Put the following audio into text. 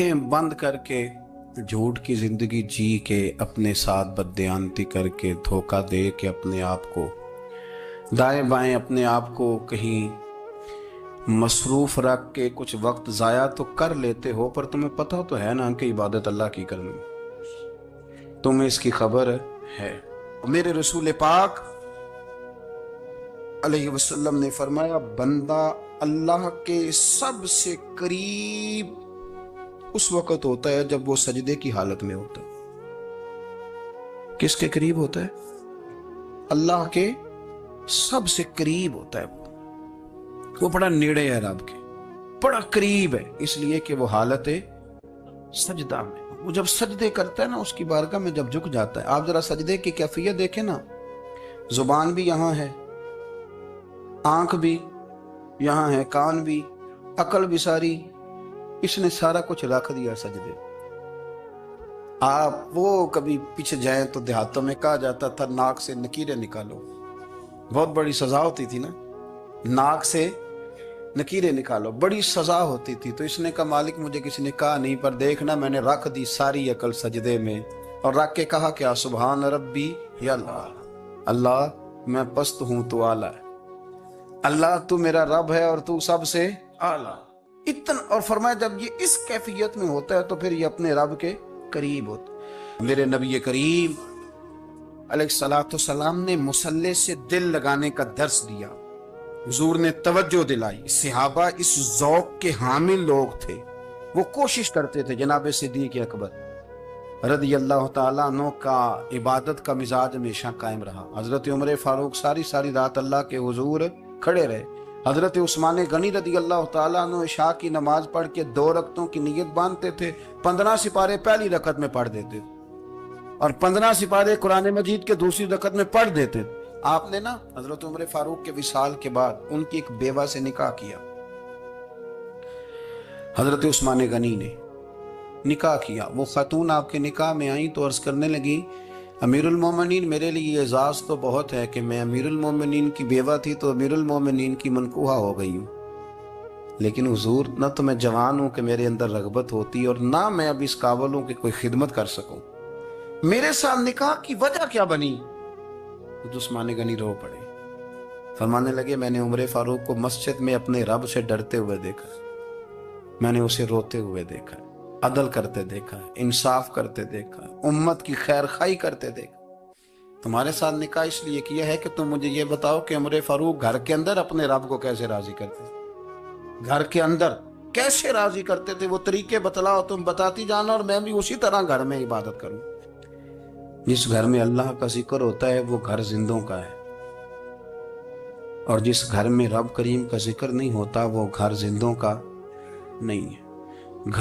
आंखें बंद करके झूठ की जिंदगी जी के अपने साथ बददयानती करके धोखा दे के अपने आप को दाएं बाएं अपने आप को कहीं मसरूफ रख के कुछ वक्त ज़ाया तो कर लेते हो, पर तुम्हें पता तो है ना कि इबादत अल्लाह की करनी, तुम्हें इसकी खबर है। मेरे रसूल पाक अलैहि वसल्लम ने फरमाया, बंदा अल्लाह के सबसे करीब उस वक्त होता है जब वो सजदे की हालत में होता है। किसके करीब होता है? अल्लाह के सबसे करीब होता है। वो बड़ा नेड़े है रब के, बड़ा करीब है, इसलिए कि वो हालत सजदा में, वो जब सजदे करता है ना, उसकी बारगाह में जब झुक जाता है। आप जरा सजदे की कैफियत देखें ना, जुबान भी यहाँ है, आंख भी यहाँ है, कान भी, अकल भी सारी, इसने सारा कुछ रख दिया सजदे। आप वो कभी पीछे जाएं तो देहातों में कहा जाता था नाक से नकीरें निकालो, बहुत बड़ी सजा होती थी ना, नाक से नकीरें निकालो, बड़ी सजा होती थी। तो इसने कहा मालिक मुझे किसी ने कहा नहीं, पर देखना मैंने रख दी सारी अकल सजदे में, और रख के कहा क्या, सुभान रब्बी या अल्लाह, अल्लाह मैं पस्त हूं तू आला है, अल्लाह तू मेरा रब है और तू सबसे आला। इतना, और फरमाया जब ये इस कैफियत में होता है तो फिर ये अपने रब के करीब होता है। मेरे नबी करीम अलैहिस्सलातु सलाम ने मुसल्ले से दिल लगाने का दर्स दिया, हुजूर ने तवज्जो दिलाई। सहाबा इस ज़ौक़ के हामिल लोग थे, वो कोशिश करते थे। जनाब सिद्दीक़ अकबर रज़ी अल्लाह तआला अन्हु का इबादत का मिजाज हमेशा कायम रहा। हज़रत उमर फारूक सारी सारी रात अल्लाह के हुजूर खड़े रहे। हज़रत उस्मान गनी रज़ी अल्लाह तआला अन्हु इशा की नमाज पढ़ के 2 रकतों की नियत बांधते थे, 15 सिपारे पहली रकत में पढ़ देते और 15 सिपारे कुरान मजीद के दूसरी रकत में पढ़ देते। आपने ना हज़रत उमर फारूक के विसाल के बाद उनकी एक बेवा से निकाह किया, हज़रत उस्मान गनी ने निकाह किया। वो खातून आपके निकाह में आई तो अर्ज करने लगी, अमीरुल मोमिनीन मेरे लिए एजाज़ तो बहुत है कि मैं अमीरुल मोमिनीन की बेवा थी तो अमीरुल मोमिनीन की मनकूहा हो गई हूँ, लेकिन हुजूर न तो मैं जवान हूँ कि मेरे अंदर रगबत होती और ना मैं अब इस काबिल हूँ कि कोई खिदमत कर सकूँ, मेरे साथ निकाह की वजह क्या बनी? तो उस्मान गनी रो पड़े, फरमाने लगे मैंने उमर फारूक को मस्जिद में अपने रब से डरते हुए देखा, मैंने उसे रोते हुए देखा, अदल करते देखा, इंसाफ करते देखा, उम्मत की खैर खाई करते देखा। तुम्हारे साथ निकाह इसलिए किया है कि तुम मुझे ये बताओ कि उमर फारूक घर के अंदर अपने रब को कैसे राजी करते, घर के अंदर कैसे राजी करते थे, वो तरीके बतलाओ, तुम बताती जाना और मैं भी उसी तरह घर में इबादत करूं। जिस घर में अल्लाह का जिक्र होता है वो घर जिंदों का है, और जिस घर में रब करीम का जिक्र नहीं होता वो घर जिंदों का नहीं है।